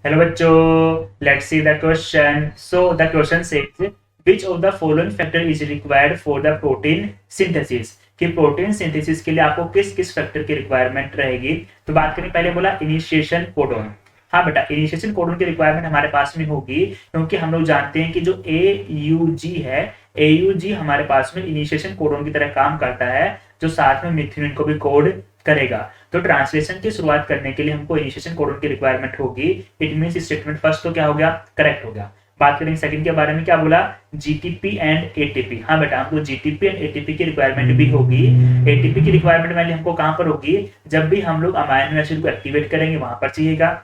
Hello बच्चों, let's see the question. So the question says which of the following factor is required for the protein synthesis. कि protein synthesis के लिए आपको किस किस factor की रिक्वायरमेंट रहेगी. तो बात करें, पहले बोला इनिशिएशन कोडोन. हाँ बेटा, इनिशिएशन कोडोन की रिक्वायरमेंट हमारे पास में होगी क्योंकि हम लोग जानते हैं कि जो AUG है, AUG हमारे पास में इनिशिएशन कोडोन की तरह काम करता है, जो साथ में मिथ्योनिन को भी कोड करेगा. तो ट्रांसलेशन की शुरुआत करने के लिए हमको इनिशिएशन कोडोन की रिक्वायरमेंट होगी. इट मींस स्टेटमेंट फर्स्ट तो क्या हो गया, करेक्ट हो गया. बात करेंगे सेकंड के बारे में, क्या बोला, जीटीपी एंड एटीपी. हाँ बेटा, हमको जीटीपी एंड एटीपी की रिक्वायरमेंट भी होगी. एटीपी की रिक्वायरमेंट वाली हमको कहां पर होगी, जब भी हम लोग अमाइनो एसिड को एक्टिवेट करेंगे वहां पर चाहिएगा.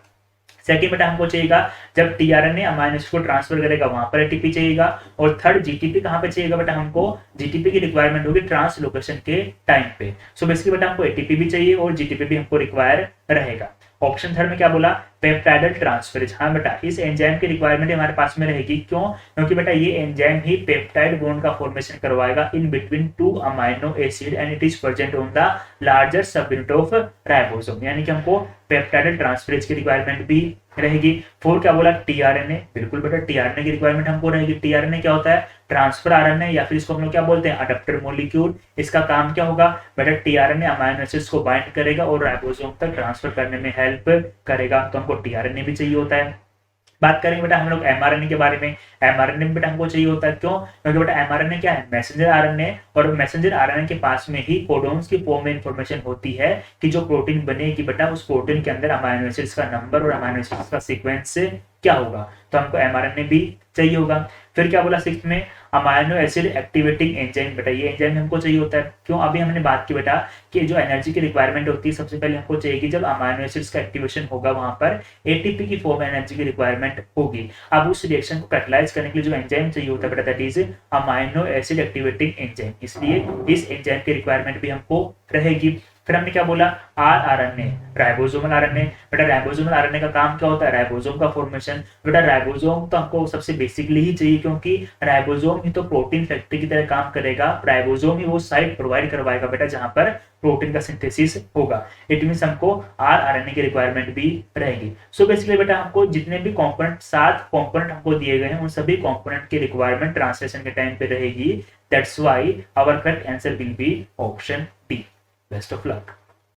सेकंड बेटा हमको चाहिएगा जब टीआरएनए अमाइनो एसिड को ट्रांसफर करेगा वहां पर एटीपी चाहिएगा. और थर्ड जीटीपी कहां पे चाहिएगा बेटा, हमको जीटीपी की रिक्वायरमेंट होगी ट्रांसलोकेशन के टाइम पे. सो बेसिकली बेटा हमको एटीपी भी चाहिए और जीटीपी भी हमको रिक्वायर रहेगा. ऑप्शन थर्ड में क्या बोला, पेप्टाइडल ट्रांसफरेज. हाँ बेटा, इस एंजाइम की रिक्वायरमेंट हमारे पास में रहेगी. क्यों, क्योंकि बेटा ये एंजाइम ही पेप्टाइड बॉन्ड का फॉर्मेशन करवाएगा in between two amino acid and it is present on the larger सब यूनिट ऑफ राइबोसोम. यानी कि हमको पेप्टाइडल ट्रांसफरेज की रिक्वायरमेंट भी रहेगी. फोर क्या बोला, टीआरएनए. बिल्कुल बेटा, टीआरएनए की रिक्वायरमेंट हमको रहेगी. टीआरएनए क्या होता है, ट्रांसफर आरएनए, या फिर इसको हम लोग क्या बोलते हैं, अडप्टर मॉलिक्यूल. इसका काम क्या होगा बेटा, टीआरएनए अमाइनो एसिड्स को बाइंड करेगा और राइबोसोम तक ट्रांसफर करने में हेल्प करेगा. तो हमको टीआरएनए भी चाहिए होता है. बात करेंगे बेटा हम लोग एमआरएनए के बारे में. एमआरएनए बेटा हमको चाहिए होता है. क्यों, क्योंकि बेटा एमआरएनए क्या है, मैसेंजर आरएनए, और मैसेंजर आरएनए के पास में ही कोडोन्स की फॉर्म में इंफॉर्मेशन होती है कि जो प्रोटीन बनेगी बेटा उस प्रोटीन के अंदर अमाइनो एसिड्स का नंबर और अमाइनो एसिड्स का सीक्वेंस क्या होगा. तो हमको एमआरएनए भी चाहिए होगा. फिर क्या बोला सिक्स्थ में, अमाइनो एसिड एक्टिवेटिंग एंजाइम. बेटा ये एंजाइम हमको चाहिए होता है. क्यों, अभी हमने बात की बेटा कि जो एनर्जी की रिक्वायरमेंट होती है सबसे पहले हमको चाहिए कि जब अमाइनो एसिड्स का एक्टिवेशन होगा वहां पर एटीपी की फॉर्म एनर्जी की रिक्वायरमेंट होगी. अब उस रिएक्शन को कैटलाइज करने के लिए जो एंजाइम चाहिए होता है बेटा, that is amino acid activating enzyme. इसलिए इस एंजाइम की रिक्वायरमेंट भी हमको रहेगी. फिर हमने क्या बोला, आरआरएनए, राइबोसोमल आरएनए. बेटा राइबोसोमल आरएनए का काम क्या होता है, राइबोसोम का फॉर्मेशन. बेटा राइबोसोम तो हमको सबसे बेसिकली ही चाहिए क्योंकि राइबोसोम ही तो प्रोटीन फैक्ट्री की तरह काम करेगा. राइबोसोम ही वो साइट प्रोवाइड करवाएगा बेटा जहां पर प्रोटीन का सिंथेसिस होगा. इट मींस हमको आरआरएनए की रिक्वायरमेंट भी रहेगी. सो बेसिकली बेटा हमको जितने भी कंपोनेंट, 7 कंपोनेंट हमको दिए गए हैं, उन सभी कंपोनेंट की रिक्वायरमेंट ट्रांसलेशन के टाइम पे रहेगी. That's why our correct answer will be option D. Best of luck.